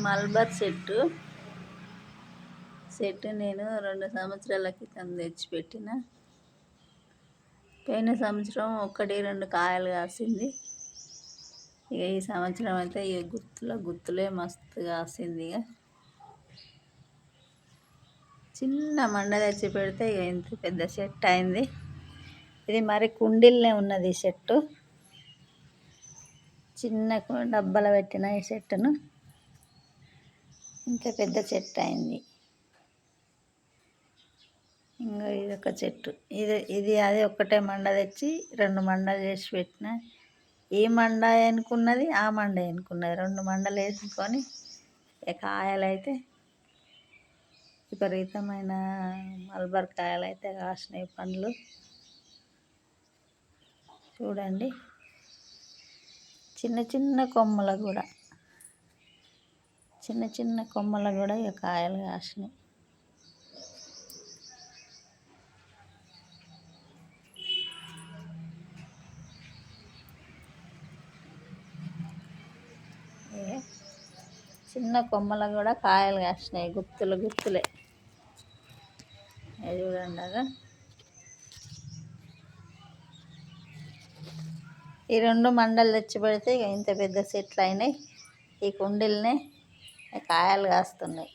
మల్బర్ చెట్టు నేను 2 సంవత్సరాల క్రితం తెచ్చిపెట్టిన. పోయిన సంవత్సరం 1, 2 కాయలు కాసింది. ఇక ఈ సంవత్సరం అయితే ఈ గుత్తులే మస్తు కాసింది. ఇక చిన్న మండ తెచ్చి పెడితే ఇక ఇంత పెద్ద చెట్టు అయింది. ఇది మరి కుండీలనే ఉన్నది ఈ చెట్టు. చిన్న డబ్బాలో పెట్టిన ఈ చెట్టును ఇంత పెద్ద చెట్టు అయింది. ఇంకా ఇది ఒక చెట్టు. ఇది అది ఒక్కటే మండ తెచ్చి 2 మండలు చేసి పెట్టిన. ఈ మండ ఎన్నుకున్నది, ఆ మండ ఎన్నుకున్నది. 2 మండలు వేసుకొని కాయలు అయితే విపరీతమైన మల్బర్ కాయలు అయితే కాసినాయి. పండ్లు చూడండి, చిన్న చిన్న కొమ్మలు కూడా ఇక కాయలు కాసినాయి. చిన్న కొమ్మలు కూడా కాయలు కాసినాయి. గుత్తులే చూడండి. అదా ఈ 2 మండలు తెచ్చి పెడితే ఇక ఇంత పెద్ద చెట్లు అయినాయి. ఈ కుండీలనే కాయలు కాస్తున్నాయి.